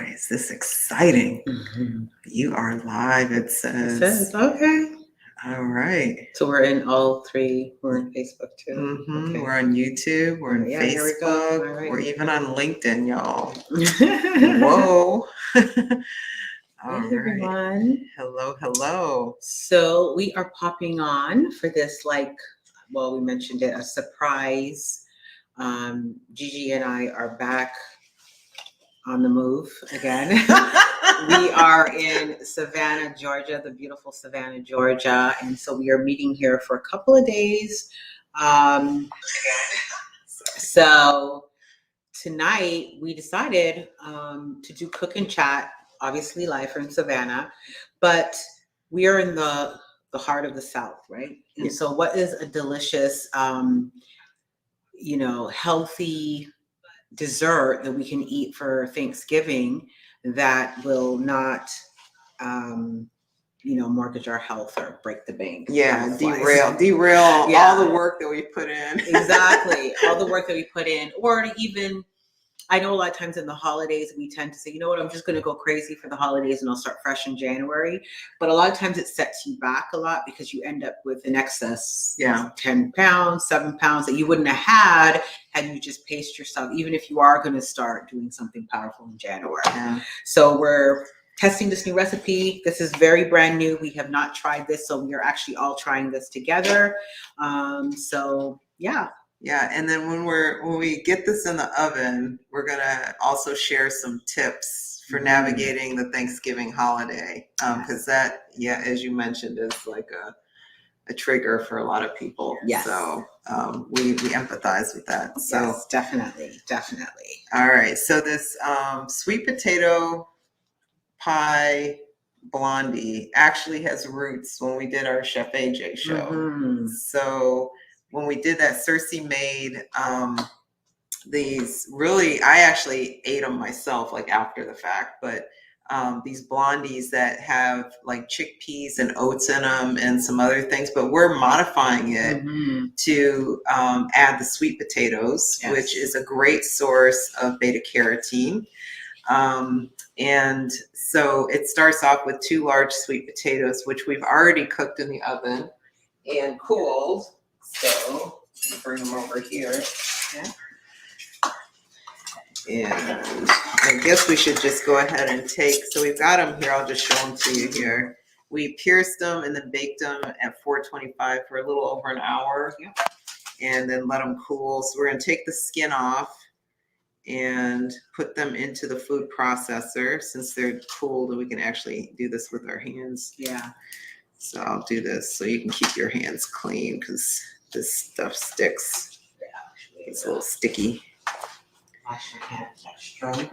boy, is this exciting. Mm-hmm. You are live, it says. It says, okay. All right. So we're in all three. We're in Facebook too. Mm-hmm. Okay. We're on YouTube. We're on Yeah, here we go. Facebook. All right. We're even on LinkedIn, y'all. Whoa. All Hey, right. everyone. Hello, hello. So we are popping on for this, we mentioned it, a surprise. Gigi and I are back on the move again. We are in Savannah, Georgia, the beautiful Savannah, Georgia. And so we are meeting here for a couple of days. So tonight we decided to do cook and chat, obviously live from Savannah, but we are in the heart of the South, right? And so what is a delicious, healthy dessert that we can eat for Thanksgiving that will not, mortgage our health or break the bank. Yeah, derail all the work that we put in. Exactly. All the work that we put in, or to even, I know a lot of times in the holidays, we tend to say, you know what, I'm just going to go crazy for the holidays and I'll start fresh in January. But a lot of times it sets you back a lot because you end up with an excess, 10 pounds, 7 pounds that you wouldn't have had you just paced yourself, even if you are going to start doing something powerful in January. Yeah. So we're testing this new recipe. This is very brand new. We have not tried this. So we are actually all trying this together. Yeah, and then when we get this in the oven, we're gonna also share some tips for navigating the Thanksgiving holiday, because that, as you mentioned, is like a trigger for a lot of people. Yes. So we empathize with that. So yes, definitely. All right. So this sweet potato pie blondie actually has roots when we did our Chef AJ show. Mm-hmm. So when we did that, Sersie made these really, I actually ate them myself, like after the fact, but these blondies that have like chickpeas and oats in them and some other things, but we're modifying it to add the sweet potatoes, which is a great source of beta carotene. And so it starts off with 2 large sweet potatoes, which we've already cooked in the oven and cooled. So bring them over here. Yeah. And I guess we should just go ahead and so we've got them here. I'll just show them to you here. We pierced them and then baked them at 425 for a little over an hour. Yeah. And then let them cool. So we're going to take the skin off and put them into the food processor since they're cooled, and we can actually do this with our hands. Yeah. So I'll do this so you can keep your hands clean because this stuff sticks. Yeah, it's a little sticky. Wash your hands extra.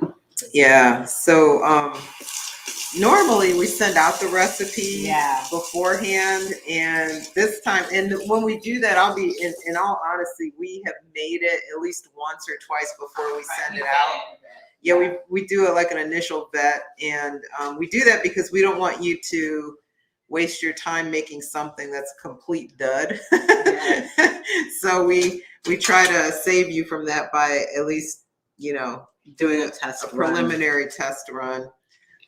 Yeah. So normally we send out the recipe beforehand, and this time, and when we do that, I'll be in all honesty, we have made it at least once or twice before we send it out. Yeah, we do it like an initial vet, and we do that because we don't want you to waste your time making something that's a complete dud. So we try to save you from that by at least, doing a preliminary test run.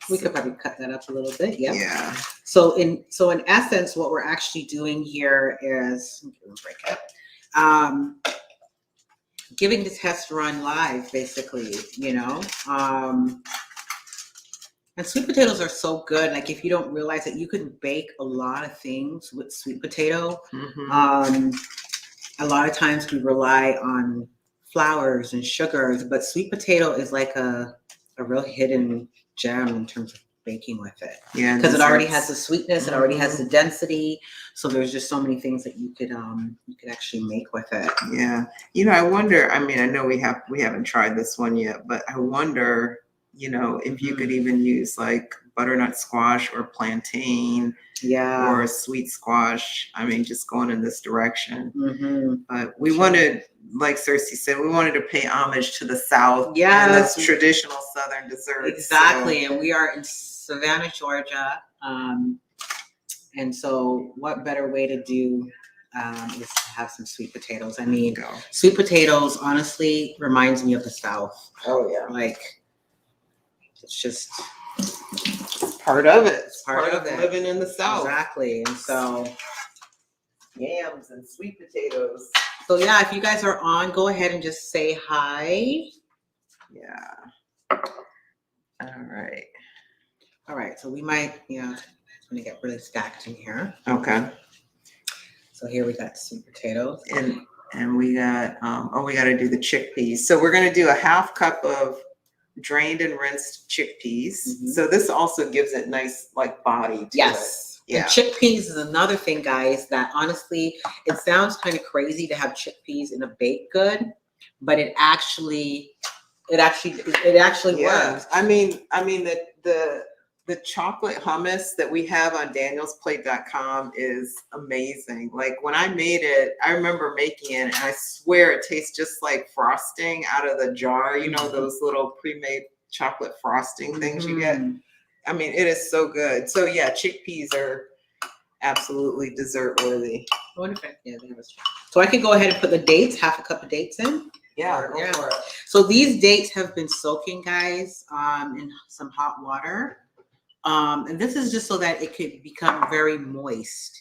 We could probably cut that up a little bit. Yep. Yeah. So in essence, what we're actually doing here is giving the test run live, basically, and sweet potatoes are so good. Like, if you don't realize that you can bake a lot of things with sweet potato. Mm-hmm. A lot of times we rely on flours and sugars, but sweet potato is like a real hidden gem in terms of baking with it. Yeah, because it already has the sweetness, it already has the density. So there's just so many things that you could actually make with it. Yeah. I wonder, I mean, I know we haven't tried this one yet, but I wonder, if you could even use like butternut squash or plantain. Yeah. Or a sweet squash. I mean, just going in this direction. Mm-hmm. But we wanted, like Sersie said, we wanted to pay homage to the South. Yeah. And those traditional Southern desserts. Exactly. So. And we are in Savannah, Georgia. And so what better way to do is to have some sweet potatoes. I mean, sweet potatoes, honestly, reminds me of the South. Oh, yeah. Like, It's just part of it. It's part of it. living in the South. Exactly. And so yams and sweet potatoes. So yeah, if you guys are on, go ahead and just say hi. Yeah. All right. All right. So we might, it's gonna get really stacked in here. Okay. So here we got sweet potatoes. And we got we got to do the chickpeas. So we're going to do a half cup of drained and rinsed chickpeas. Mm-hmm. So this also gives it nice like body to it. Yeah. And chickpeas is another thing, guys, that honestly, it sounds kind of crazy to have chickpeas in a baked good, but it actually works. I mean the chocolate hummus that we have on danielsplate.com is amazing. Like when I made it, I remember making it and I swear it tastes just like frosting out of the jar, you know, those little pre-made chocolate frosting things you get. I mean, it is so good. So yeah, chickpeas are absolutely dessert worthy. I wonder if they have a. So I could go ahead and put the dates, half a cup of dates in. Yeah, go for it. So these dates have been soaking, guys, in some hot water. And this is just so that it could become very moist.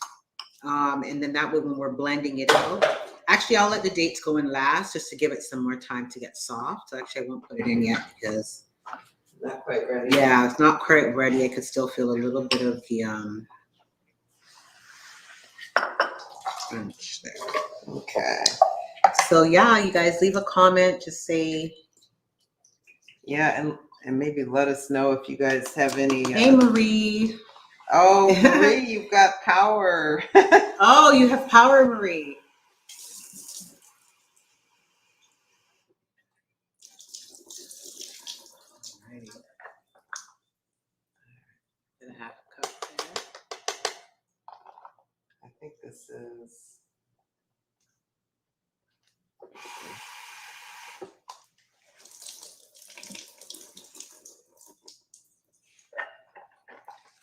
And then that way when we're blending it out, actually I'll let the dates go in last just to give it some more time to get soft. So actually I won't put it in yet because not quite ready. Yeah, it's not quite ready. I could still feel a little bit of the crunch there. Okay. So yeah, you guys leave a comment, just say and maybe let us know if you guys have any hey Marie. Oh, Marie, you've got power. Oh, you have power, Marie. Alrighty. And a half a cup there. I think this is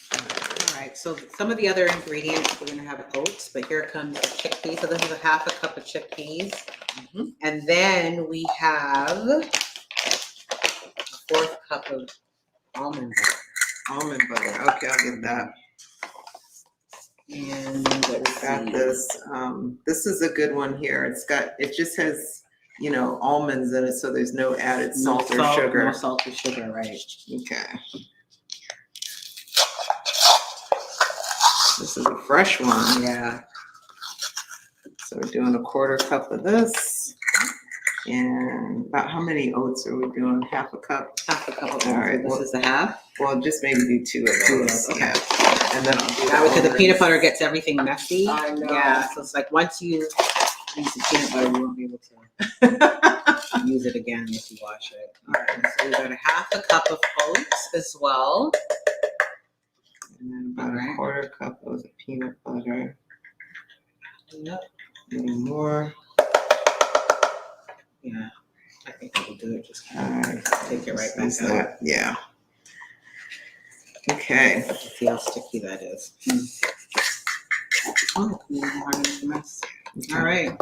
All right, so some of the other ingredients, we're going to have oats, but here comes the chickpeas. So this is a half a cup of chickpeas. Mm-hmm. And then we have a 4th cup of almond butter. Almond butter. Okay, I'll get that. And we've got this. This is a good one here. It just has, almonds in it, so there's no added salt or sugar. No salt or sugar, right. Okay. This is a fresh one. Yeah. So we're doing a 1/4 cup of this. And about how many oats are we doing? Half a cup? Half a cup of oats. All right. This is the half? Well, just maybe do 2 of those. Okay. Yeah. And then I'll do that because the peanut butter gets everything messy. I know. Yeah. So it's like once you use the peanut butter, you won't be able to use it again if you wash it. All right. So we got a half a cup of oats as well. And then about a 1/4 cup of the peanut butter. Yep. Any more? Yeah. I think I will do it. Just take it right back out. Yeah. Okay. Let's see how sticky that is. Oh, mess. Okay. All right.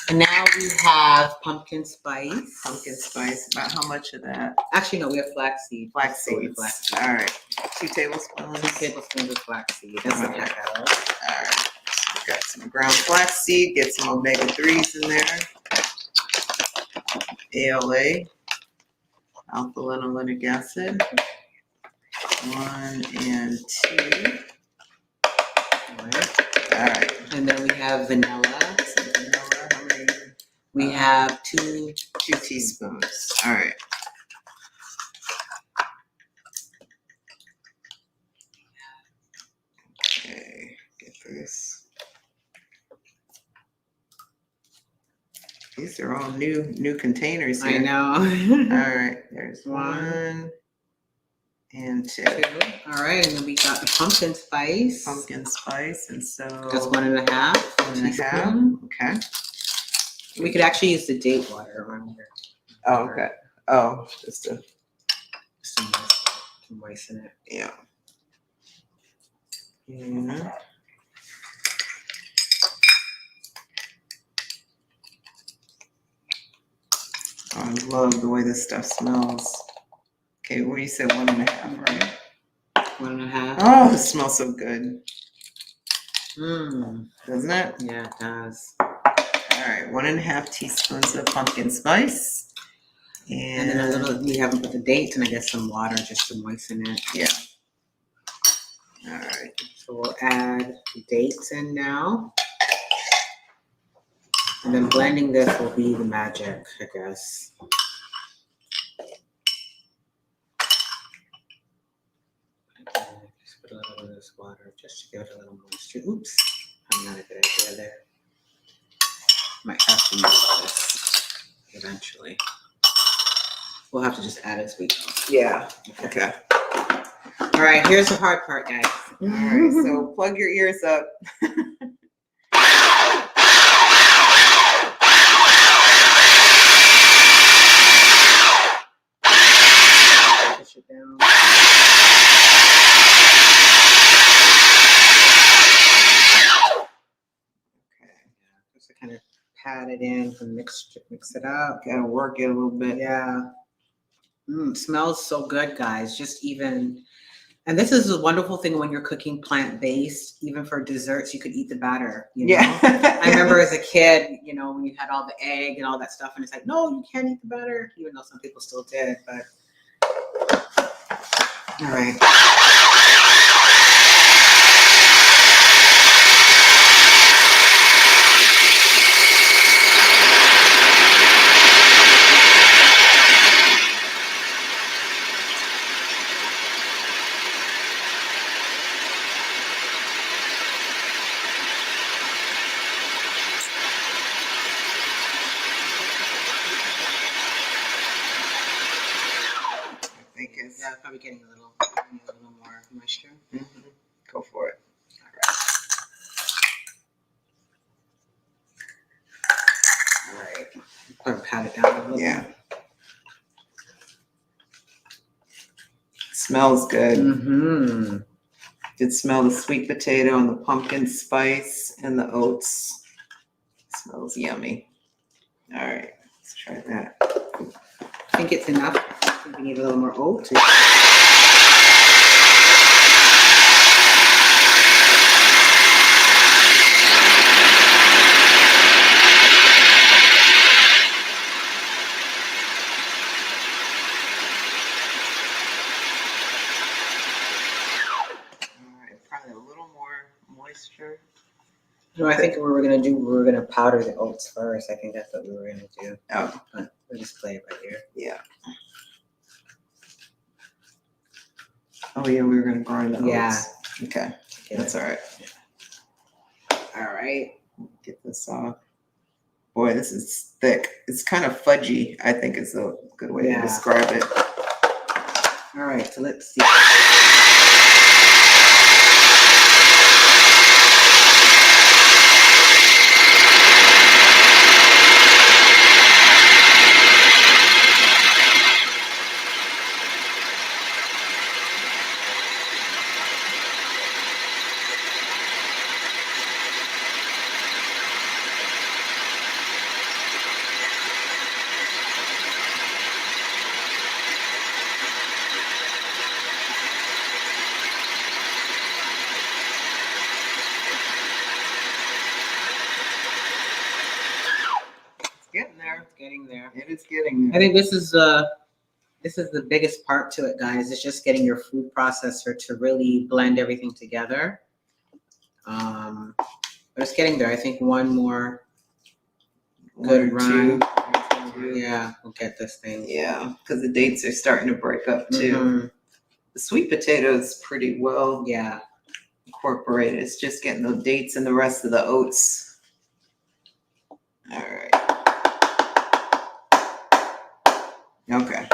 And now we have pumpkin spice. Pumpkin spice. About how much of that? Actually, no, we have flaxseed. Flaxseed. All right. 2 tablespoons. 2 tablespoons of flaxseed. That's the heck out. All right. Got some ground flaxseed. Get some omega-3s in there. ALA. Alpha-linolenic acid. 1 and 2. All right. All right. And then we have vanilla. How many? We have 2 teaspoons. All right. Okay. Get this. These are all new containers here. I know. All right. There's 1 and 2. All right, and then we got the pumpkin spice. Pumpkin spice, and so just 1 1/2. 1 1/2. Okay. We could actually use the date water around here. Oh, okay. Oh, just to moisten it. Yeah. Yeah. I love the way this stuff smells. Okay, what do you say, 1.5, right? 1.5. Oh, it smells so good. Doesn't it? Yeah, it does. All right, 1.5 teaspoons of pumpkin spice. And then a little, we haven't put the dates, and I guess some water just to moisten it. Yeah. All right. So we'll add dates in now. And then blending this will be the magic, I guess. Just put a little of this water just to give it a little moisture. Oops, I'm not a good idea there. Might have to use this eventually. We'll have to just add it as we go. Yeah. Okay. All right, here's the hard part, guys. All right, so plug your ears up. Push it down. Okay, yeah, just to kind of pat it in and mix it up. Gotta work it a little bit. Yeah. Smells so good, guys. Just even, and this is a wonderful thing when you're cooking plant-based, even for desserts, you could eat the batter, you know? Yeah. I remember as a kid, you know, when you had all the egg and all that stuff, and it's like, no, you can't eat the batter, even though some people still did, but. All right. Yeah, probably getting a little more moisture. Go for it. All right. All right. Pat it down a little. Yeah. Smells good. Did smell the sweet potato and the pumpkin spice and the oats. Smells yummy. All right, let's try that. I think it's enough. I think we need a little more oats. Probably a little more moisture. No, I think we were gonna powder the oats first. I think that's what we were gonna do. Oh, But we'll just play it by ear. yeah. Oh yeah, we were gonna grind the oats. Yeah. Okay, that's all right. All right. Get this off. Boy, this is thick. It's kind of fudgy, I think is a good way to describe it. All right, so let's see. Getting there. It's getting there. It is getting there. I think this is the biggest part to it, guys. It's just getting your food processor to really blend everything together. But it's getting there. I think one more good run. Yeah, we'll get this thing. Yeah, because the dates are starting to break up too. The sweet potato is pretty well incorporated. It's just getting the dates and the rest of the oats. All right. Okay.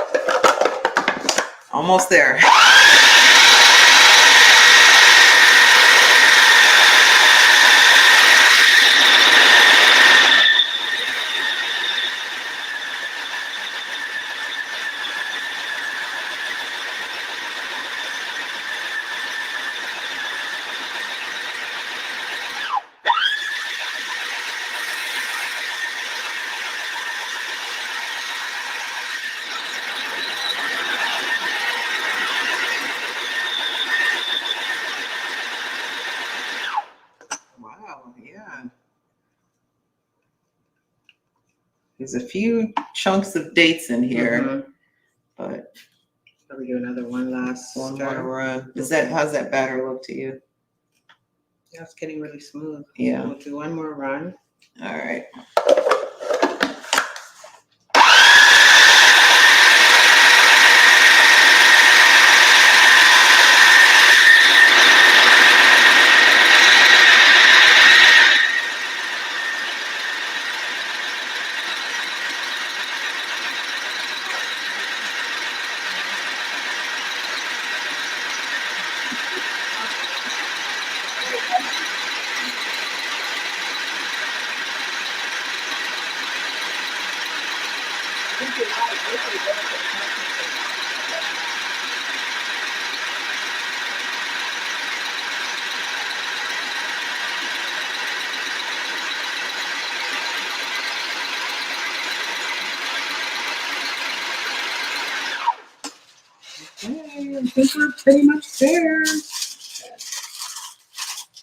Almost there. There's a few chunks of dates in here, Mhm. but Probably do another one last. one stir. more run. How's that batter look to you? Yeah, it's getting really smooth. Yeah. So we'll do one more run. All right. Okay, I think we're pretty much there.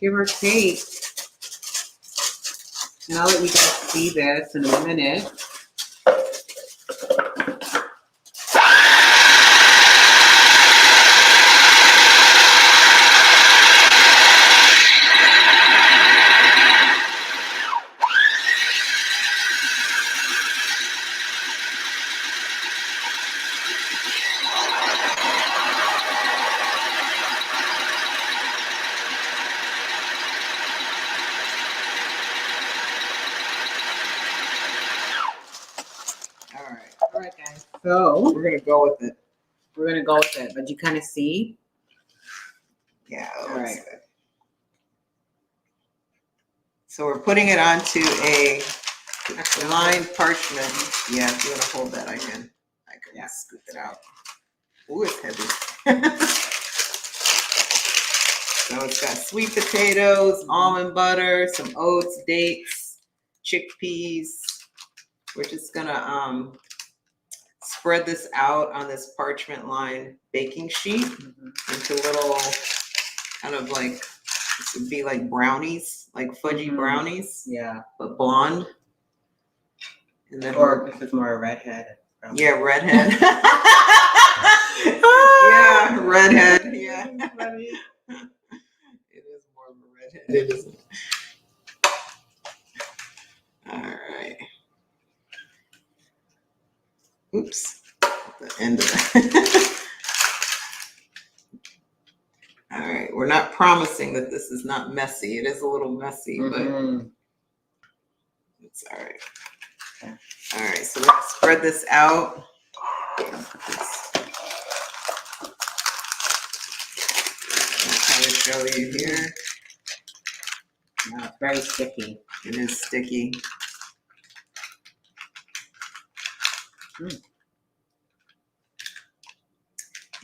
Give or take. Now that you guys see this in a minute. All right, guys. So We're gonna go with it. we're gonna go with it, but you kind of see. Yeah. All right. Good. So we're putting it onto a lined parchment. Yeah, if you want to hold that, I can scoop it out. Ooh, it's heavy. So it's got sweet potatoes, almond butter, some oats, dates, chickpeas. We're just gonna spread this out on this parchment lined baking sheet into little kind of like, this would be like brownies, like fudgy brownies. Yeah. But blonde. And then Or if it's more a redhead. Yeah, redhead. Yeah, redhead. Yeah. It is more of a redhead. It isn't. All right. Oops. The end of it. All right. We're not promising that this is not messy. It is a little messy, but it's all right. Okay. All right. So we're gonna spread this out. I'll try to show you here. No, it's very sticky. It is sticky.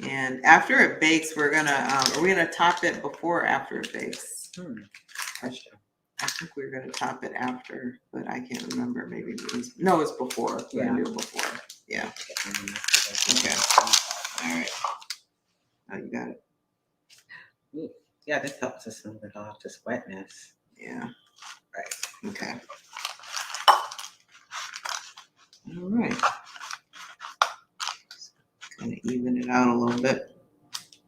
And after it bakes, we're gonna are we gonna top it before or after it bakes? Question. I think we were gonna top it after, but I can't remember. Maybe it was it's before. We're gonna do it before. Yeah. Okay. All right. Oh, you got it. Yeah, this helps us smooth it off, this wetness. Yeah. Right. Okay. All right. Kind of even it out a little bit.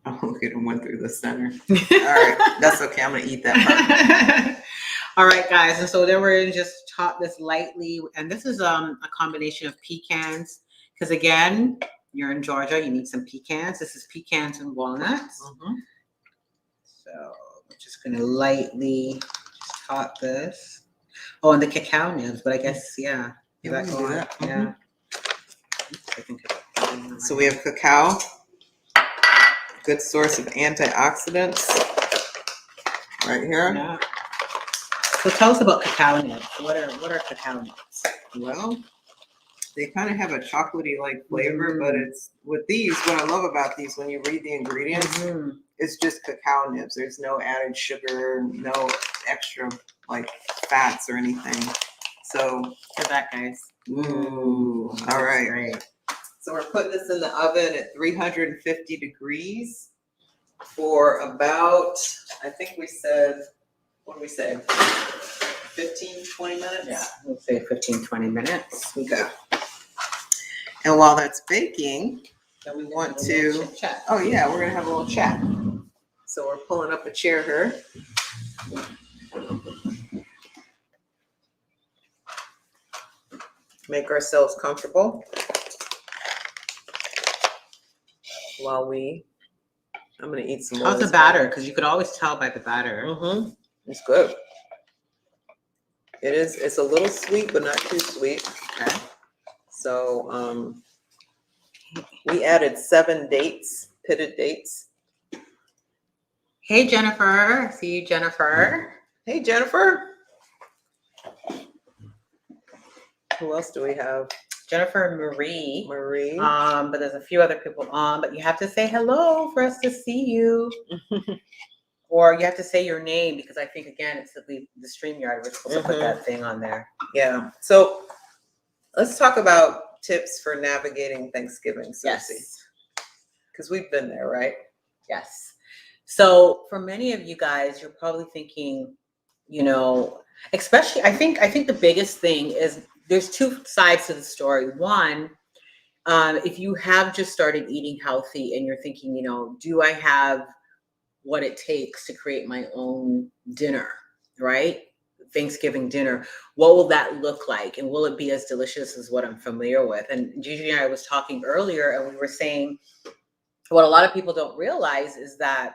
Oh, look at it went through the center. All right. That's okay. I'm gonna eat that part. All right, guys. And so then we're going to just top this lightly. And this is a combination of pecans. Because again, you're in Georgia, you need some pecans. This is pecans and walnuts. So we're just going to lightly just top this. Oh, and the cacao nibs. But I guess, yeah. Yeah, we can do that. Yeah. So we have cacao, good source of antioxidants right here. Yeah. So tell us about cacao nibs. What are cacao nibs? Well, they kind of have a chocolatey like flavor, but it's with these. What I love about these, when you read the ingredients, it's just cacao nibs. There's no added sugar, no extra like fats or anything. So for that, guys. Ooh, all right. Great. So we're putting this in the oven at 350 degrees for about, I think we said, what did we say? 15, 20 minutes? Yeah, we'll say 15, 20 minutes. Okay. And while that's baking, then we want to, chat. oh yeah, we're gonna have a little chat. So we're pulling up a chair here. Make ourselves comfortable while I'm gonna eat some more. How's the batter? Because you could always tell by the batter. Mm-hmm. It's good. It is. It's a little sweet, but not too sweet. Okay. So we added 7 dates, pitted dates. Hey, Jennifer. See you, Jennifer. Hey, Jennifer. Who else do we have? Jennifer and Marie. Marie. But there's a few other people on, but you have to say hello for us to see you. Or you have to say your name, because I think, again, it's the StreamYard. We're supposed to put that thing on there. Yeah. So let's talk about tips for navigating Thanksgiving, Sersie. Yes. Because we've been there, right? Yes. So for many of you guys, you're probably thinking, you know, especially, I think the biggest thing is there's 2 sides to the story. One, if you have just started eating healthy and you're thinking, you know, do I have what it takes to create my own dinner, right? Thanksgiving dinner. What will that look like? And will it be as delicious as what I'm familiar with? And Gigi and I was talking earlier, and we were saying what a lot of people don't realize is that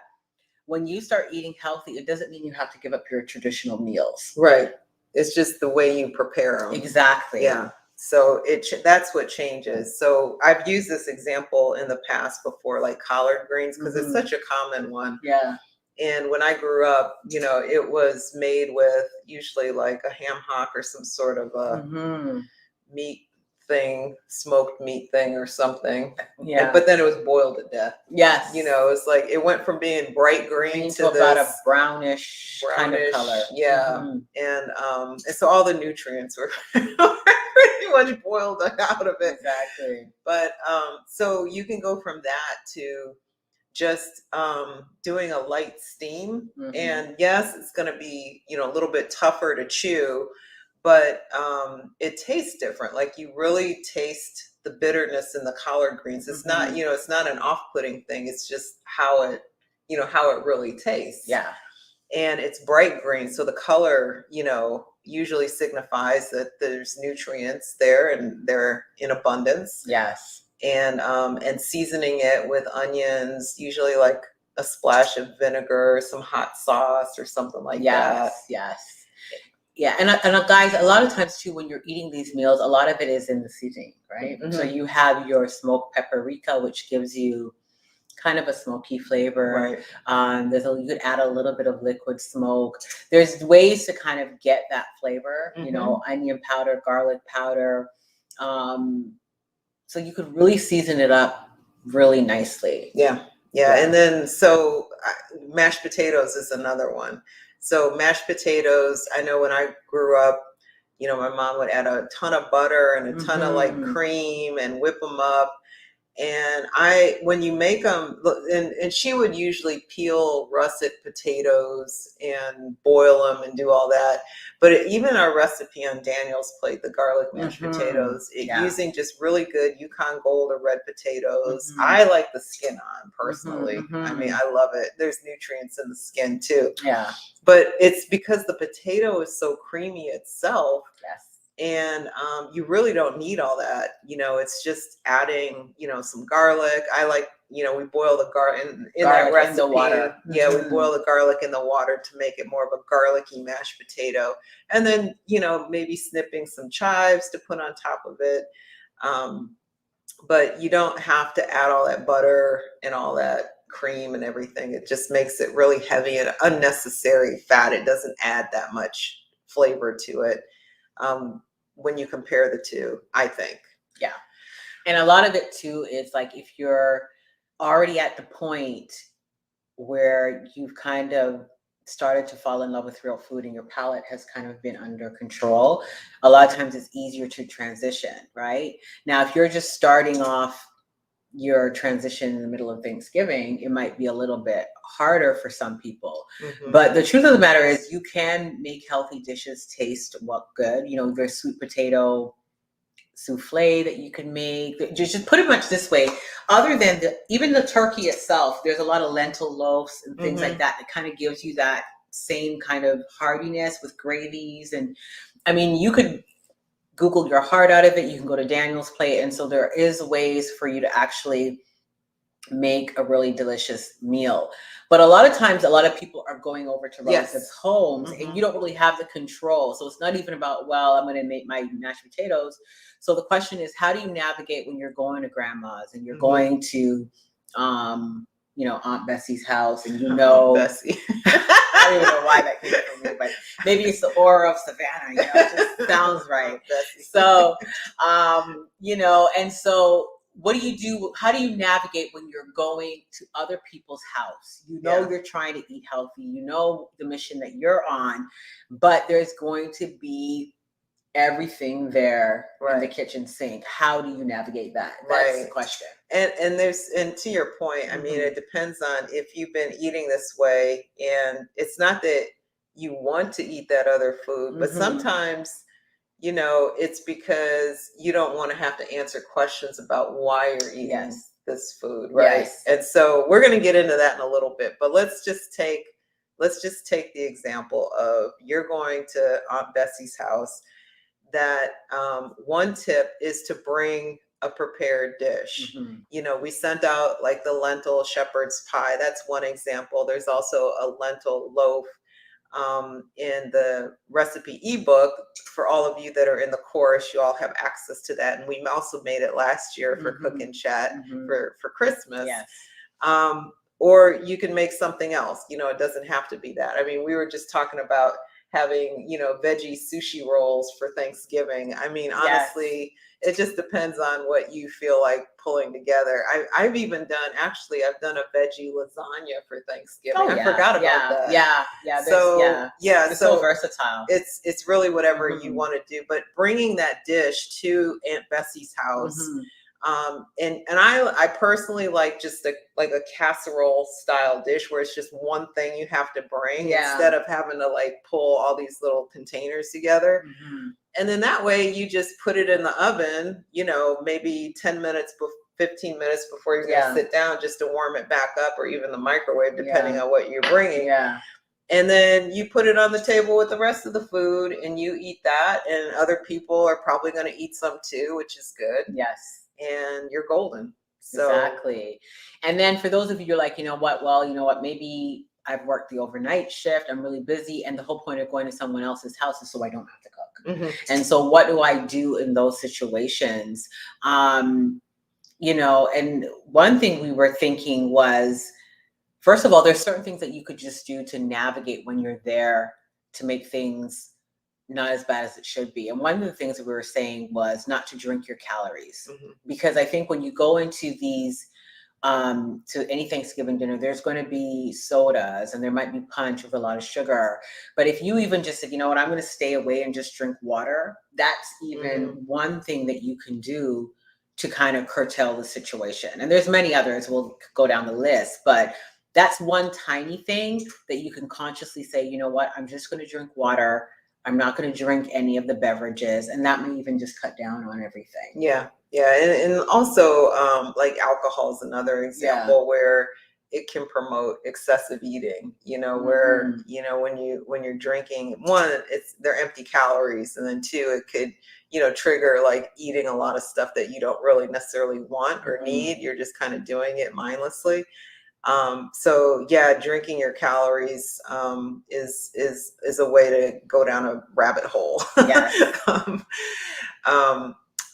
when you start eating healthy, it doesn't mean you have to give up your traditional meals. Right. It's just the way you prepare them. Exactly. Yeah. So that's what changes. So I've used this example in the past before, like collard greens, because it's such a common one. Yeah. And when I grew up, you know, it was made with usually like a ham hock or some sort of a meat thing, smoked meat thing or something. Yeah. But then it was boiled to death. Yes. You know, it's like it went from being bright green to about a brownish kind of color. Yeah. And so all the nutrients were pretty much boiled out of it. Exactly. But so you can go from that to just doing a light steam. And yes, it's going to be, you know, a little bit tougher to chew, but it tastes different. Like you really taste the bitterness in the collard greens. It's not, you know, it's not an off-putting thing. It's just how it, you know, how it really tastes. Yeah. And it's bright green. So the color, you know, usually signifies that there's nutrients there and they're in abundance. Yes. And seasoning it with onions, usually like a splash of vinegar, some hot sauce or something like that. Yes. Yeah. And guys, a lot of times too, when you're eating these meals, a lot of it is in the seasoning, right? So you have your smoked paprika, which gives you kind of a smoky flavor. Right. You could add a little bit of liquid smoke. There's ways to kind of get that flavor, you know, onion powder, garlic powder. So you could really season it up really nicely. Yeah. And then so mashed potatoes is another one. So mashed potatoes, I know when I grew up, you know, my mom would add a ton of butter and a ton of like cream and whip them up. And when you make them, and she would usually peel russet potatoes and boil them and do all that. But even our recipe on Daniel's plate, the garlic mashed potatoes, using just really good Yukon Gold or red potatoes. I like the skin on personally. I mean, I love it. There's nutrients in the skin too. Yeah. But it's because the potato is so creamy itself. Yes. And you really don't need all that. You know, it's just adding, you know, some garlic. I like, you know, we boil the garlic in that recipe. In the water. Yeah, we boil the garlic in the water to make it more of a garlicky mashed potato. And then, you know, maybe snipping some chives to put on top of it. But you don't have to add all that butter and all that cream and everything. It just makes it really heavy and unnecessary fat. It doesn't add that much flavor to it. When you compare the two, I think. Yeah. And a lot of it too is like if you're already at the point where you've kind of started to fall in love with real food and your palate has kind of been under control, a lot of times it's easier to transition, right? Now, if you're just starting off, your transition in the middle of Thanksgiving, it might be a little bit harder for some people. But the truth of the matter is you can make healthy dishes taste good. You know, there's sweet potato souffle that you can make. Just put it much this way, other than even the turkey itself, there's a lot of lentil loaves and things like that kind of gives you that same kind of heartiness with gravies. And I mean, you could Google your heart out of it. You can go to Daniel's Plate. And so there is ways for you to actually make a really delicious meal. But a lot of times, a lot of people are going over to relatives' homes and you don't really have the control. So it's not even about, well, I'm going to make my mashed potatoes. So the question is, how do you navigate when you're going to grandma's and you're going to, you know, Aunt Bessie's house, and you know, Bessie. I don't even know why that came from me, but maybe it's the aura of Savannah, you know, it just sounds right. So, you know, and so what do you do? How do you navigate when you're going to other people's house? You know, you're trying to eat healthy, you know, the mission that you're on, but there's going to be everything there in the kitchen sink. How do you navigate that? That's the question. And to your point, I mean, it depends on if you've been eating this way, and it's not that you want to eat that other food, but sometimes, you know, it's because you don't want to have to answer questions about why you're eating this food, right? And so we're going to get into that in a little bit, but let's just take the example of you're going to Aunt Bessie's house. That one tip is to bring a prepared dish. You know, we sent out like the lentil shepherd's pie. That's one example. There's also a lentil loaf in the recipe ebook. For all of you that are in the course, you all have access to that. And we also made it last year for Cook and Chat for Christmas. Or you can make something else. You know, it doesn't have to be that. I mean, we were just talking about having, you know, veggie sushi rolls for Thanksgiving. I mean, honestly, it just depends on what you feel like pulling together. I've done a veggie lasagna for Thanksgiving. I forgot about that. It's so versatile. It's really whatever you want to do, but bringing that dish to Aunt Bessie's house. And I personally like just a casserole style dish where it's just one thing you have to bring instead of having to like pull all these little containers together. And then that way you just put it in the oven, you know, maybe 10 minutes, 15 minutes before you're going to sit down, just to warm it back up, or even the microwave, depending on what you're bringing. And then you put it on the table with the rest of the food and you eat that, and other people are probably going to eat some too, which is good. And you're golden. So. Exactly. And then for those of you, you're like, you know what, well, you know what, maybe I've worked the overnight shift, I'm really busy, and the whole point of going to someone else's house is so I don't have to cook. And so what do I do in those situations? You know, and one thing we were thinking was, first of all, there's certain things that you could just do to navigate when you're there to make things not as bad as it should be. And one of the things that we were saying was not to drink your calories, because I think when you go into these, to any Thanksgiving dinner, there's going to be sodas and there might be punch with a lot of sugar. But if you even just said, you know what, I'm going to stay away and just drink water, that's even one thing that you can do to kind of curtail the situation. And there's many others, we'll go down the list, but that's one tiny thing that you can consciously say, you know what, I'm just going to drink water. I'm not going to drink any of the beverages. And that may even just cut down on everything. Yeah. And also like alcohol is another example where it can promote excessive eating, you know, where, you know, when you're drinking, one, they're empty calories. And then two, it could, you know, trigger like eating a lot of stuff that you don't really necessarily want or need. You're just kind of doing it mindlessly. So yeah, drinking your calories is a way to go down a rabbit hole.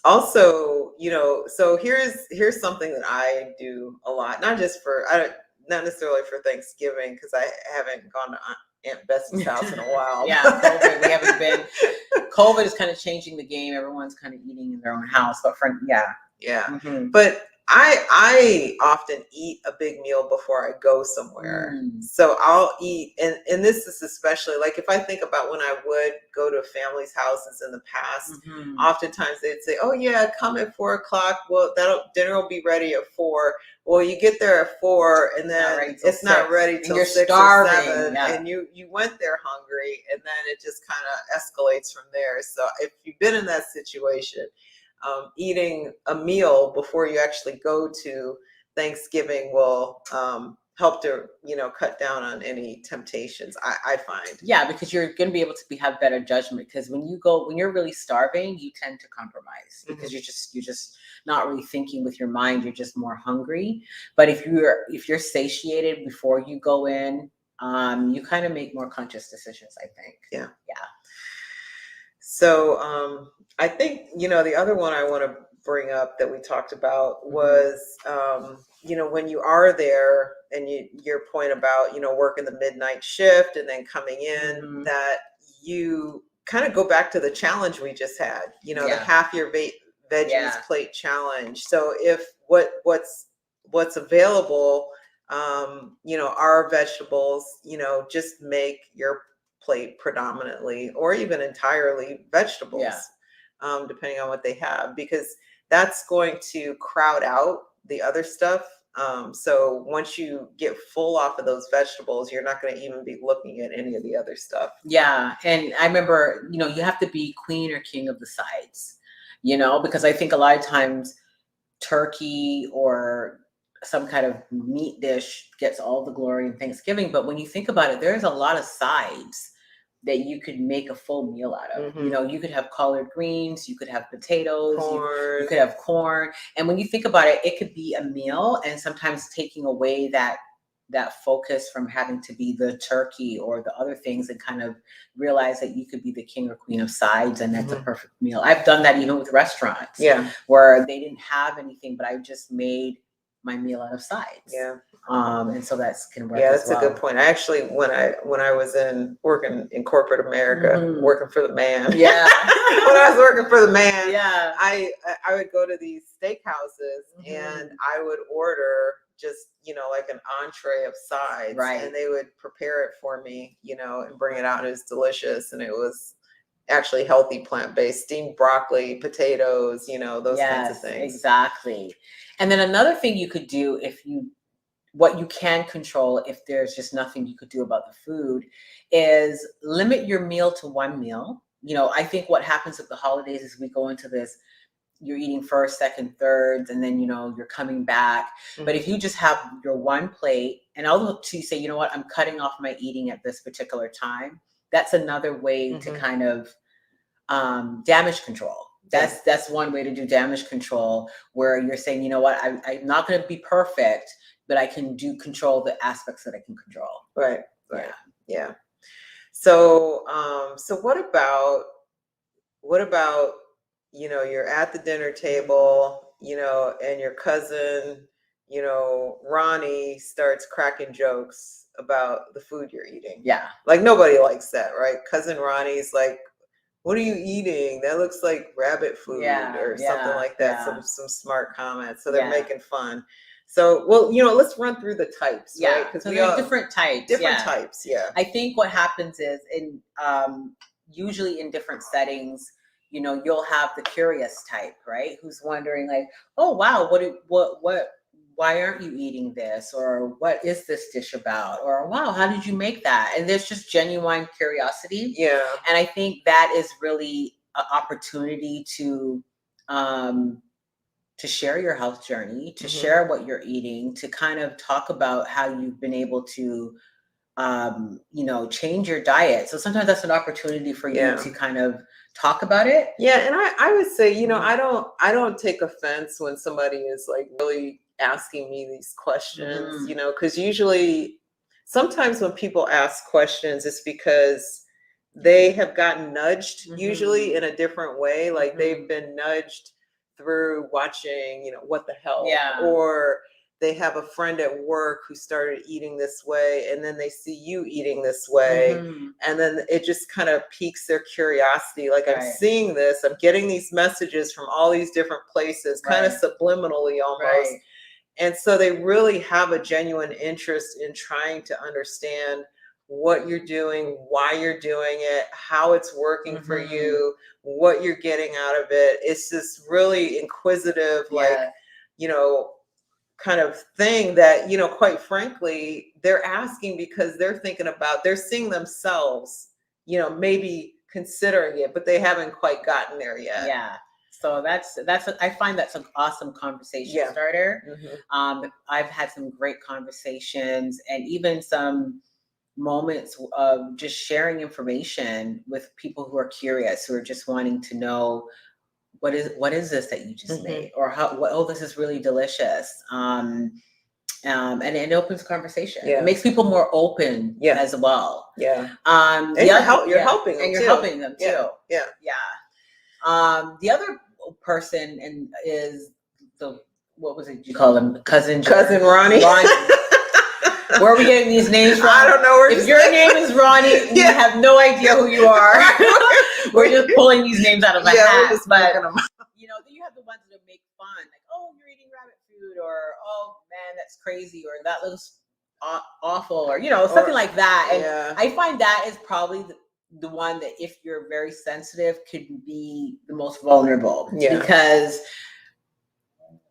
Also, you know, so here's something that I do a lot, not necessarily for Thanksgiving, because I haven't gone to Aunt Bessie's house in a while. COVID, we haven't been. COVID is kind of changing the game. Everyone's kind of eating in their own house, but I often eat a big meal before I go somewhere. So I'll eat, and this is especially like if I think about when I would go to families' houses in the past, oftentimes they'd say, "Oh yeah, come at 4:00. Well, dinner will be ready at 4." Well, you get there at 4, and then it's not ready till you're 6 starving, or 7, and you went there hungry, and then it just kind of escalates from there. So if you've been in that situation, eating a meal before you actually go to Thanksgiving will help to cut down on any temptations. I find. Yeah, because you're going to be able to have better judgment. Because when you're really starving, you tend to compromise because you're just not really thinking with your mind. You're just more hungry. But if you're satiated before you go in, you kind of make more conscious decisions, I think. Yeah. Yeah. So I think, the other one I want to bring up that we talked about was, when you are there and your point about, working the midnight shift and then coming in, that you kind of go back to the challenge we just had, the half your veggies plate challenge. So if what's available, are vegetables, just make your plate predominantly or even entirely vegetables, depending on what they have, because that's going to crowd out the other stuff. So once you get full off of those vegetables, you're not going to even be looking at any of the other stuff. Yeah. And I remember, you have to be queen or king of the sides, because I think a lot of times turkey or some kind of meat dish gets all the glory in Thanksgiving. But when you think about it, there's a lot of sides that you could make a full meal out of. You could have collard greens, you could have potatoes, you could have corn. And when you think about it, it could be a meal, and sometimes taking away that focus from having to be the turkey or the other things, and kind of realize that you could be the king or queen of sides, and that's a perfect meal. I've done that even with restaurants, where they didn't have anything, but I just made my meal out of sides. And so that's can work. Yeah, that's a good point. I actually, when I was working in corporate America, working for the man. When I was working for the man, I would go to these steakhouses and I would order just, like an entree of sides, and they would prepare it for me, and bring it out, and it was delicious, and it was actually healthy, plant-based, steamed broccoli, potatoes, those kinds of things. Exactly. And then another thing you could do, what you can control, if there's just nothing you could do about the food, is limit your meal to one meal. I think what happens with the holidays is we go into this, you're eating first, second, thirds, and then, you're coming back. But if you just have your one plate, and although you say, you know what, I'm cutting off my eating at this particular time, that's another way to kind of damage control. That's one way to do damage control, where you're saying, you know what, I'm not going to be perfect, but I can control the aspects that I can control. Right. Yeah. So, so what about, you're at the dinner table, and your cousin, Ronnie starts cracking jokes about the food you're eating. Yeah. Like nobody likes that, right? Cousin Ronnie's like, "What are you eating? That looks like rabbit food," or something like that. Some smart comments. So they're making fun. So, well, let's run through the types, right? Because we have different types. Different types, I think what happens is, usually in different settings, you'll have the curious type, right? Who's wondering like, "Oh wow, why aren't you eating this?" Or "What is this dish about?" Or "Wow, how did you make that?" And there's just genuine curiosity. Yeah. And I think that is really an opportunity to share your health journey, to share what you're eating, to kind of talk about how you've been able to, change your diet. So sometimes that's an opportunity for you to kind of talk about it. Yeah. And I would say, I don't take offense when somebody is like really asking me these questions, because usually sometimes when people ask questions, it's because they have gotten nudged, usually in a different way. Like they've been nudged through watching, What the Health, or they have a friend at work who started eating this way, and then they see you eating this way. And then it just kind of piques their curiosity. Like, I'm seeing this, I'm getting these messages from all these different places, kind of subliminally almost. And so they really have a genuine interest in trying to understand what you're doing, why you're doing it, how it's working for you, what you're getting out of it. It's this really inquisitive, like, you know, kind of thing that, you know, quite frankly, they're asking because they're thinking about, they're seeing themselves, you know, maybe considering it, but they haven't quite gotten there yet. Yeah. So I find that's an awesome conversation starter. I've had some great conversations, and even some moments of just sharing information with people who are curious, who are just wanting to know, what is this that you just made, or oh, this is really delicious. And it opens conversation. It makes people more open as well. And you're helping them, and you're helping them too. The other person is what was it you call him? Cousin Ronnie. Where are we getting these names from? I don't know. If your name is Ronnie, we have no idea who you are. We're just pulling these names out of my hat. But you know, you have the ones that make fun, like, oh, you're eating rabbit food, or oh man, that's crazy, or that looks awful, or you know, something like that. And I find that is probably the one that, if you're very sensitive, could be the most vulnerable, because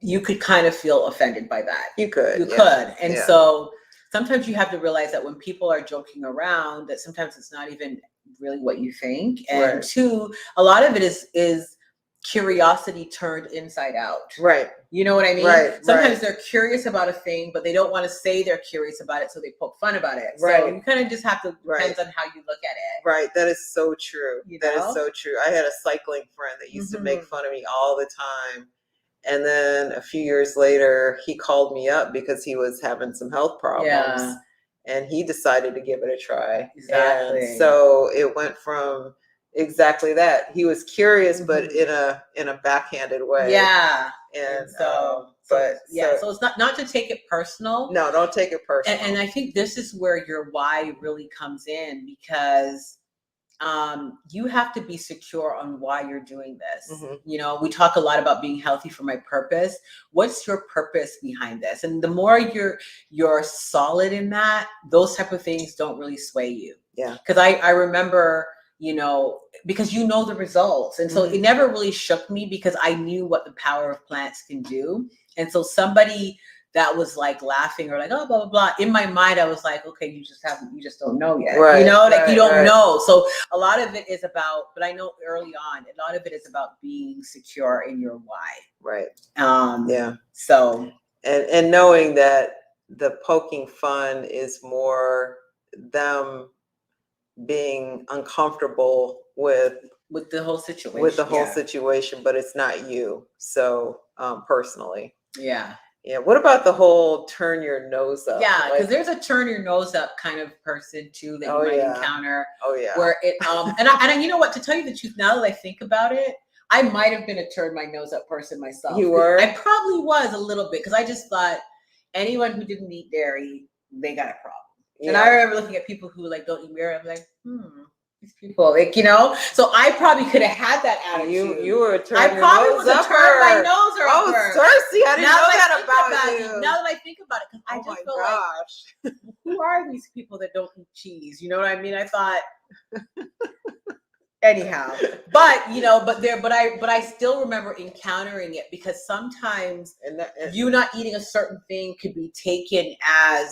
you could kind of feel offended by that. You could. And so sometimes you have to realize that when people are joking around, that sometimes it's not even really what you think. And two, a lot of it is curiosity turned inside out. You know what I mean? Sometimes they're curious about a thing, but they don't want to say they're curious about it, so they poke fun about it. So you kind of just have to, depends on how you look at it. That is so true. That is so true. I had a cycling friend that used to make fun of me all the time. And then a few years later, he called me up because he was having some health problems, and he decided to give it a try. And so it went from exactly that. He was curious, but in a backhanded way. And so it's not to take it personal. No, don't take it personal. And I think this is where your why really comes in, because you have to be secure on why you're doing this. You know, we talk a lot about being healthy for my purpose. What's your purpose behind this? And the more you're solid in that, those type of things don't really sway you. Because I remember, you know, because you know the results. And so it never really shook me, because I knew what the power of plants can do. And so somebody that was like laughing or like, oh, blah, blah, blah. In my mind, I was like, okay, you just don't know yet. You know, like you don't know. So a lot of it is about, but I know early on, a lot of it is about being secure in your why. So. And knowing that the poking fun is more them being uncomfortable with the whole situation. But it's not you. So personally. What about the whole turn your nose up? Because there's a turn your nose up kind of person too that you might encounter. Where it and you know what, to tell you the truth, now that I think about it, I might have been a turn my nose up person myself. You were? I probably was a little bit, because I just thought anyone who didn't eat dairy, they got a problem. And I remember looking at people who like don't eat dairy. I'm like, these people, like, you know. So I probably could have had that attitude. You were a turn I your probably nose was a turn my nose upper. Oh, Sersie, I didn't know that about you. Now that I think about it, because I just feel like, who are these people that don't eat cheese? You know what I mean? I thought. Anyhow, but you know, but I still remember encountering it, because sometimes you not eating a certain thing could be taken as,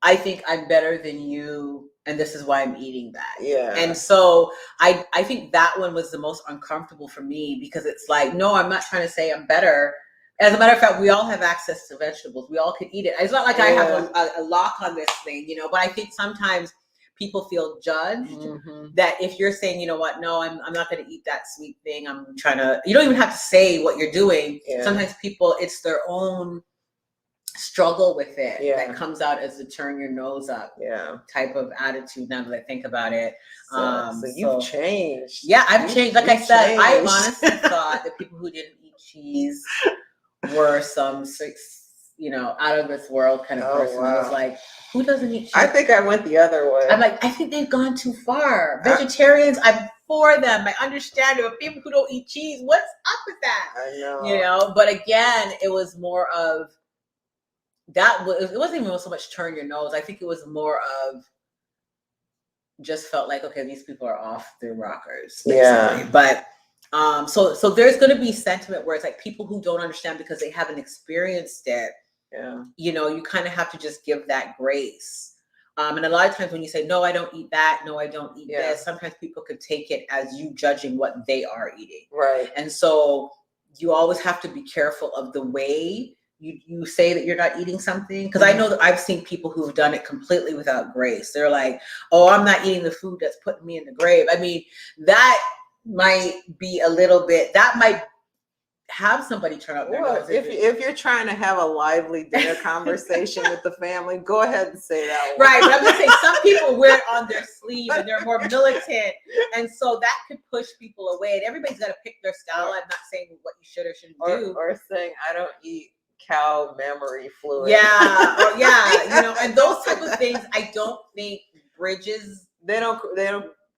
I think I'm better than you, and this is why I'm eating that. And so I think that one was the most uncomfortable for me, because it's like, no, I'm not trying to say I'm better. As a matter of fact, we all have access to vegetables. We all can eat it. It's not like I have a lock on this thing, you know, but I think sometimes people feel judged that if you're saying, you know what, no, I'm not going to eat that sweet thing. I'm trying to, you don't even have to say what you're doing. Sometimes people, it's their own struggle with it that comes out as the turn your nose up type of attitude, now that I think about it. So you've changed. I've changed. Like I said, I honestly thought that people who didn't eat cheese were some out of this world kind of person. I was like, who doesn't eat cheese? I think I went the other way. I'm like, I think they've gone too far. Vegetarians, I'm for them. I understand it. But people who don't eat cheese, what's up with that? I know. But again, it was more of that. It wasn't even so much turn your nose. I think it was more of just felt like, okay, these people are off their rockers, basically. Yeah. But so there's going to be sentiment where it's like people who don't understand because they haven't experienced it. Yeah. You kind of have to just give that grace. And a lot of times when you say, no, I don't eat that, no, I don't eat this, sometimes people could take it as you judging what they are eating. Right. And so you always have to be careful of the way you say that you're not eating something. Because I know that I've seen people who've done it completely without grace. They're like, oh, I'm not eating the food that's putting me in the grave. I mean, that might be a little bit, that might have somebody turn up their nose. If you're trying to have a lively dinner conversation with the family, go ahead and say that one. Right, but I'm just saying some people wear it on their sleeve and they're more militant, and so that could push people away. And everybody's got to pick their style. I'm not saying what you should or shouldn't do, or saying I don't eat cow mammary fluid. Yeah, and those type of things. I don't think bridges. They don't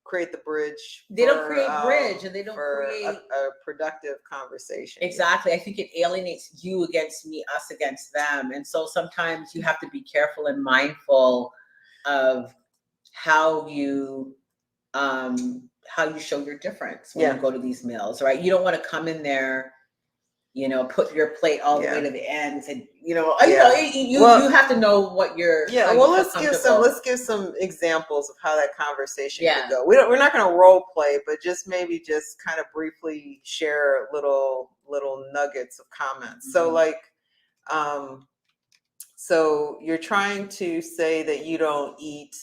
create the bridge. They don't create bridge, and they don't create a productive conversation. Exactly. I think it alienates you against me, us against them. And so sometimes you have to be careful and mindful of how you show your difference when you go to these meals, right? You don't want to come in there, put your plate all the way to the end and say, you have to know what you're. Yeah. Well, let's give some examples of how that conversation could go. We're not going to role play, but maybe kind of briefly share little nuggets of comments. Mm-hmm. So you're trying to say that you don't eat,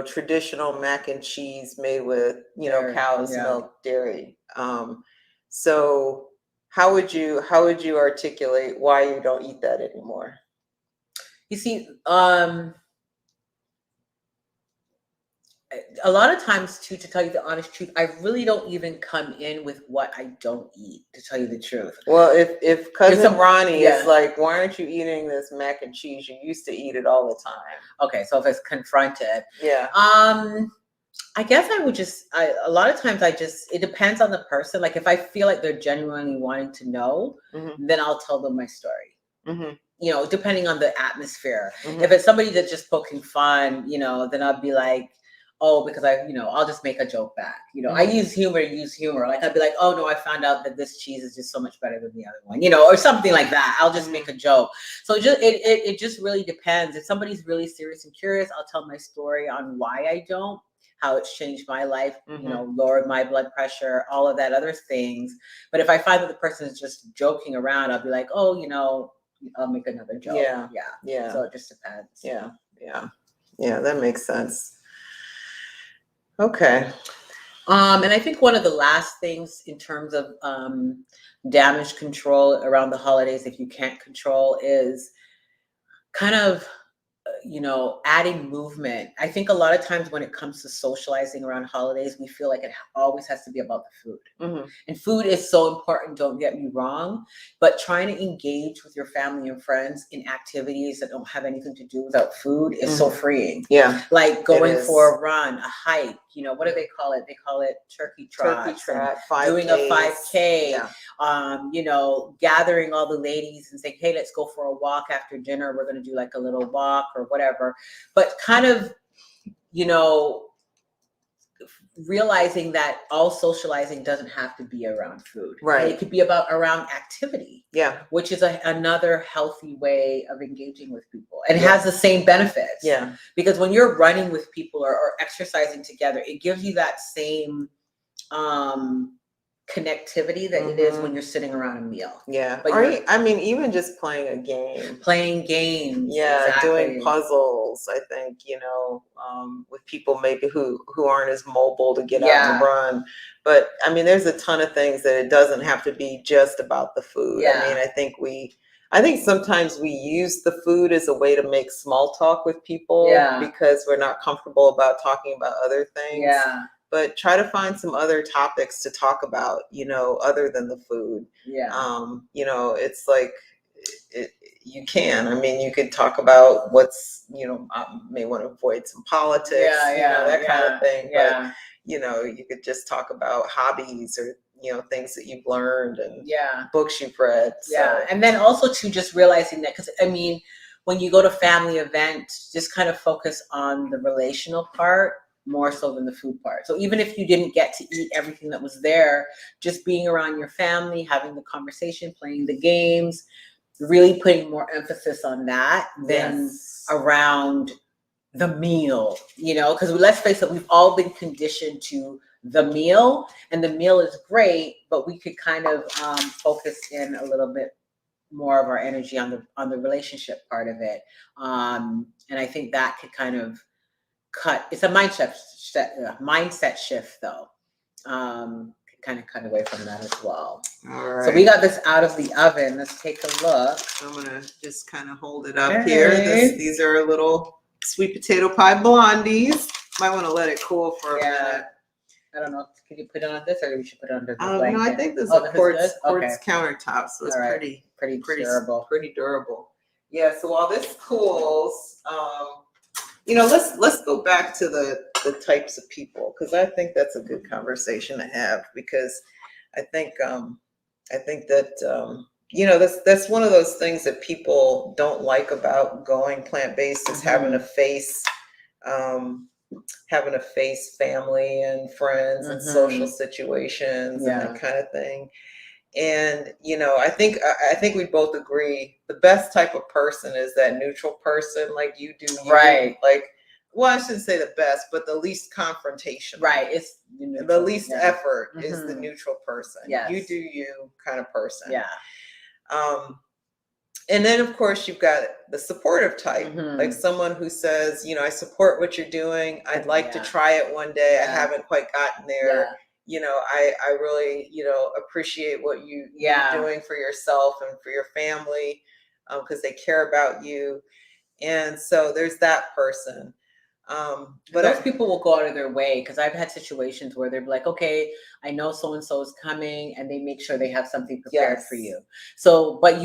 traditional mac and cheese made with, cow's milk, dairy. So how would you articulate why you don't eat that anymore? You see, a lot of times too, to tell you the honest truth, I really don't even come in with what I don't eat, to tell you the truth. Well, if cousin Ronnie is like, why aren't you eating this mac and cheese? You used to eat it all the time. Okay, so if it's confronted. Yeah. I guess I would a lot of times it depends on the person. Like if I feel like they're genuinely wanting to know, then I'll tell them my story. Mm-hmm. Depending on the atmosphere. Mm-hmm. If it's somebody that's just poking fun, then I'll be like, oh, because I'll just make a joke back. I use humor. Like I'd be like, oh no, I found out that this cheese is just so much better than the other one, or something like that. I'll just make a joke. So it just really depends. If somebody's really serious and curious, I'll tell my story on why I don't, how it's changed my life, lowered my blood pressure, all of that other things. But if I find that the person is just joking around, I'll be like, oh, I'll make another joke. Yeah. So it just depends. Yeah, that makes sense. Okay. And I think one of the last things in terms of damage control around the holidays, if you can't control, is kind of adding movement. I think a lot of times when it comes to socializing around holidays, we feel like it always has to be about the food. Mm-hmm. And food is so important, don't get me wrong, but trying to engage with your family and friends in activities that don't have anything to do without food is so freeing. Yeah. Like going for a run, a hike, what do they call it? They call it turkey trot, doing a 5K, gathering all the ladies and saying, hey, let's go for a walk after dinner. We're going to do like a little walk or whatever, but kind of, realizing that all socializing doesn't have to be around food. Right. It could be around activity. Yeah. Which is another healthy way of engaging with people. And it has the same benefits. Yeah. Because when you're running with people or exercising together, it gives you that same connectivity that it is when you're sitting around a meal. Yeah. But even just playing a game. Playing games. Yeah. Exactly. Doing puzzles, I think, with people maybe who aren't as mobile to get out and run. But there's a ton of things that it doesn't have to be just about the food. Yeah. I think sometimes we use the food as a way to make small talk with people because we're not comfortable about talking about other things. Yeah. But try to find some other topics to talk about, other than the food. Yeah. It's like, you can. I mean, you could talk about what's, may want to avoid some politics, that kind of thing. But, you could just talk about hobbies or, things that you've learned and books you've read. Yeah. So. And then also too, just realizing that, because I mean, when you go to family events, just kind of focus on the relational part more so than the food part. So even if you didn't get to eat everything that was there, just being around your family, having the conversation, playing the games, really putting more emphasis on that than around the meal, because let's face it, we've all been conditioned to the meal, and the meal is great, but we could kind of focus in a little bit more of our energy on the relationship part of it. And I think that could kind of it's a mindset shift though. Kind of cut away from that as well. All right. So we got this out of the oven. Let's take a look. I'm gonna just kind of hold it up here. These are little sweet potato pie blondies. Might want to let it cool for a minute. I don't know. Can you put it on this, or we should put it under the blanket? No, I think this is a quartz countertop, so it's pretty durable. Pretty durable. Yeah. So while this cools, let's go back to the types of people, because I think that's a good conversation to have, because I think that that's one of those things that people don't like about going plant-based, is having to face family and friends and social situations and that kind of thing. And I think we both agree the best type of person is that neutral person, like you do, right? Like, well, I shouldn't say the best, but the least confrontation, right? It's the least effort is the neutral person. Yes. You do you kind of person. Yeah. And then of course you've got the supportive type, like someone who says, I support what you're doing. I'd like to try it one day. I haven't quite gotten there. I really, appreciate what you're doing for yourself and for your family, because they care about you. And so there's that person. But those people will go out of their way, because I've had situations where they're like, okay, I know so-and-so is coming, and they make sure they have something prepared for you. So, but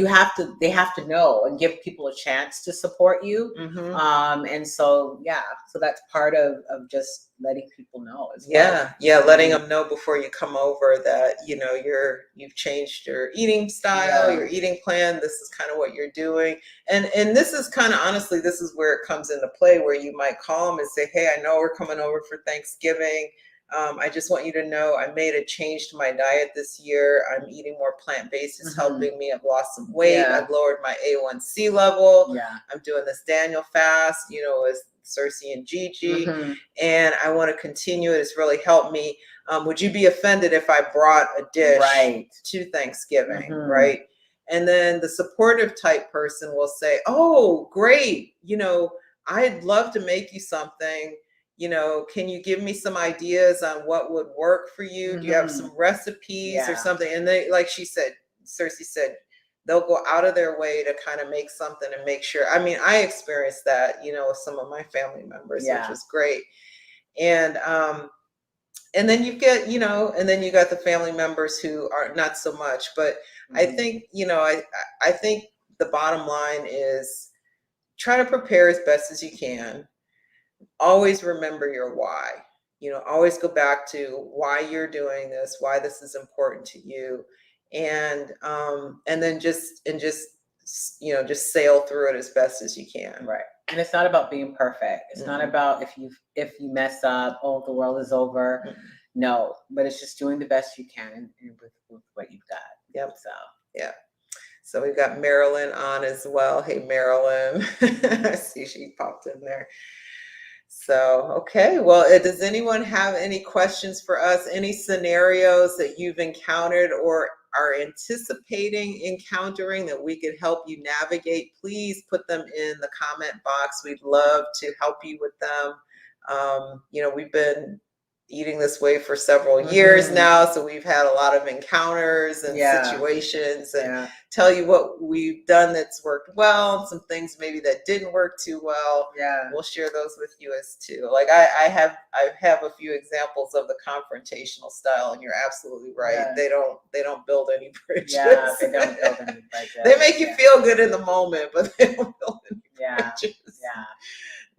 they have to know and give people a chance to support you. And so, so that's part of just letting people know as well. Letting them know before you come over that, you've changed your eating style, your eating plan. This is kind of what you're doing. And this is kind of, honestly, this is where it comes into play, where you might call them and say, hey, I know we're coming over for Thanksgiving. I just want you to know I made a change to my diet this year. I'm eating more plant-based. It's helping me. I've lost some weight. I've lowered my A1C level. I'm doing this Daniel fast, with Sersie and Gigi, and I want to continue it. It's really helped me. Would you be offended if I brought a dish to Thanksgiving, right? And then the supportive type person will say, oh, great. I'd love to make you something. Can you give me some ideas on what would work for you? Do you have some recipes or something? And they, like Sersie said, they'll go out of their way to kind of make something and make sure. I mean, I experienced that, with some of my family members, which was great. And then you get, and then you got the family members who are not so much. But I think, I think the bottom line is try to prepare as best as you can. Always remember your why. Always go back to why you're doing this, why this is important to you. And then just sail through it as best as you can. Right. And it's not about being perfect. It's not about if you mess up, oh, the world is over. No, but it's just doing the best you can with what you've got. Yep. So we've got Marilyn on as well. Hey, Marilyn. I see she popped in there. So, okay. Well, does anyone have any questions for us? Any scenarios that you've encountered or are anticipating encountering that we could help you navigate? Please put them in the comment box. We'd love to help you with them. We've been eating this way for several years now, so we've had a lot of encounters and situations, and tell you what we've done that's worked well, and some things maybe that didn't work too well. We'll share those with you as too. Like I have a few examples of the confrontational style, and you're absolutely right. They don't build any bridges. They don't build any bridges. They make you feel good in the moment, but they don't build any bridges.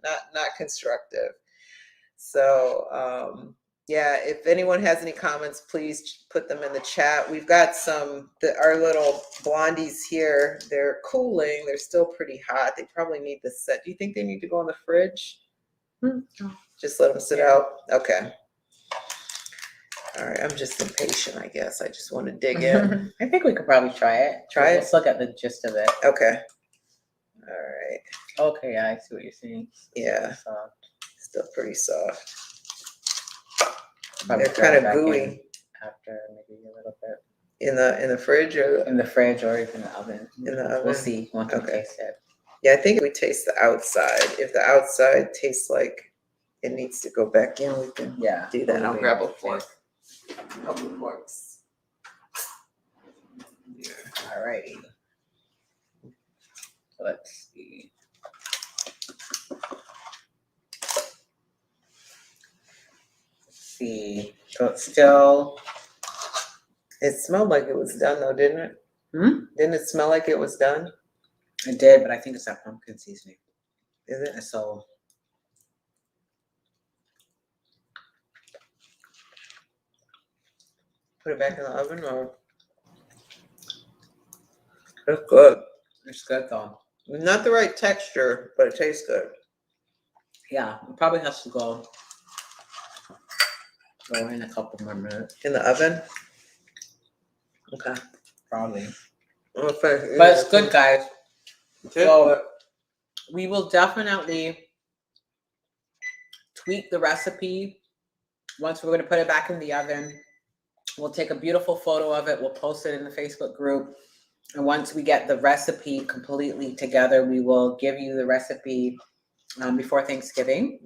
Not constructive. So if anyone has any comments, please put them in the chat. We've got our little blondies here. They're cooling. They're still pretty hot. They probably need this set. Do you think they need to go in the fridge? Just let them sit out? Okay. All right. I'm just impatient, I guess. I just want to dig in. I think we could probably try it. Let's look at the gist of it. Okay. All right. Okay, I see what you're saying. Yeah. Soft. Still pretty soft. Probably they're kind of gooey. After maybe a little bit. In the fridge or in the fridge or even the oven. In the oven. We'll see once we taste it. Yeah, I think we taste the outside. If the outside tastes like it needs to go back in, we can do that. I'll grab a fork. A couple forks. Yeah. All righty. Let's see. So it's still. It smelled like it was done though, didn't it? Didn't it smell like it was done? It did, but I think it's that pumpkin seasoning. Is it? So. Put it back in the oven or? It's good. It's good though. Not the right texture, but it tastes good. Yeah, it probably has to go in a couple more minutes. In the oven? Okay. Probably. But it's good, guys. So we will definitely tweak the recipe once we're going to put it back in the oven. We'll take a beautiful photo of it. We'll post it in the Facebook group. And once we get the recipe completely together, we will give you the recipe before Thanksgiving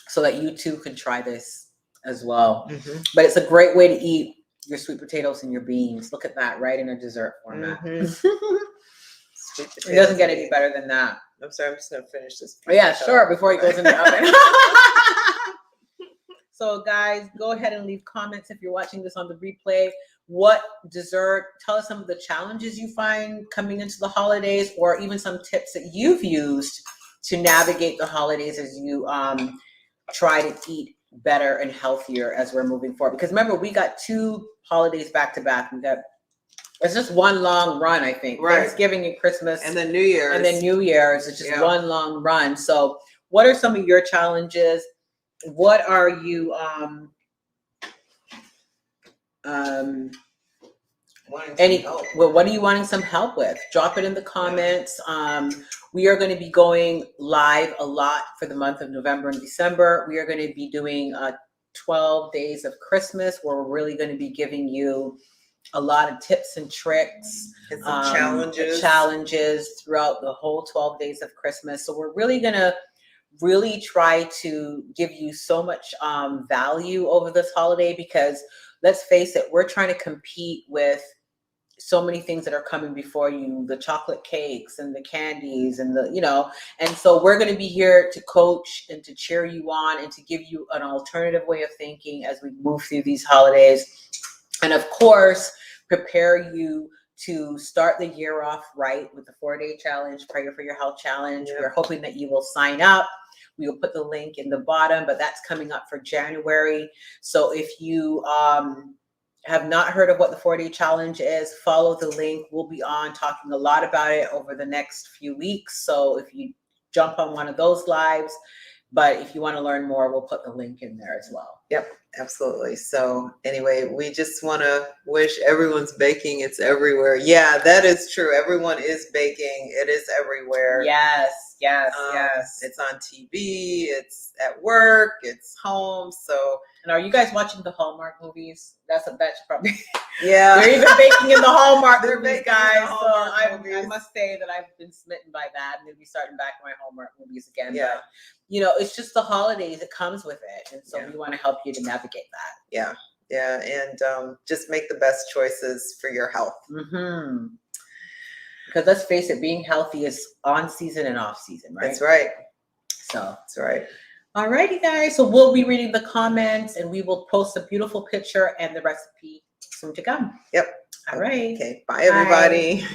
so that you too can try this as well. But it's a great way to eat your sweet potatoes and your beans. Look at that, right in a dessert format. It doesn't get any better than that. I'm sorry, I'm just going to finish this. Yeah, sure, before it goes in the oven. So guys, go ahead and leave comments if you're watching this on the replay. What dessert, tell us some of the challenges you find coming into the holidays, or even some tips that you've used to navigate the holidays as you try to eat better and healthier as we're moving forward. Because remember, we got 2 holidays back to back. It's just one long run, I think. Right. Thanksgiving and Christmas. And then New Year's. And then New Year's. It's just one long run. So what are some of your challenges? What are you what are you wanting some help with? Drop it in the comments. We are going to be going live a lot for the month of November and December. We are going to be doing 12 days of Christmas, where we're really going to be giving you a lot of tips and tricks and some challenges throughout the whole 12 days of Christmas. So we're really going to try to give you so much value over this holiday, because let's face it, we're trying to compete with so many things that are coming before you, the chocolate cakes and the candies and and so we're going to be here to coach and to cheer you on and to give you an alternative way of thinking as we move through these holidays. And of course, prepare you to start the year off right with the 4-day challenge, Prayer for Your Health challenge. We're hoping that you will sign up. We will put the link in the bottom, but that's coming up for January. So if you have not heard of what the 4-day challenge is, follow the link. We'll be on talking a lot about it over the next few weeks. So if you jump on one of those lives, but if you want to learn more, we'll put the link in there as well. Yep, absolutely. So anyway, we just want to wish everyone's baking. It's everywhere. Yeah, that is true. Everyone is baking. It is everywhere. Yes. Yes. It's on TV. It's at work. It's home. So, and are you guys watching the Hallmark movies? That's probably. Yeah, they're even baking in the Hallmark They're movies, baking in the guys. Hallmark So movies. I must say that I've been smitten by that. I'm gonna be starting back my Hallmark movies again. Yeah. But, you know, it's just the holidays. It comes with it, and so Yeah. we want to help you to navigate that. Yeah. Yeah. And just make the best choices for your health. Mm-hmm. Because let's face it, being healthy is on season and off season, right? That's right. So That's right. Alrighty, guys. So we'll be reading the comments, and we will post a beautiful picture and the recipe soon to come. Yep. All right. Okay. Bye, everybody.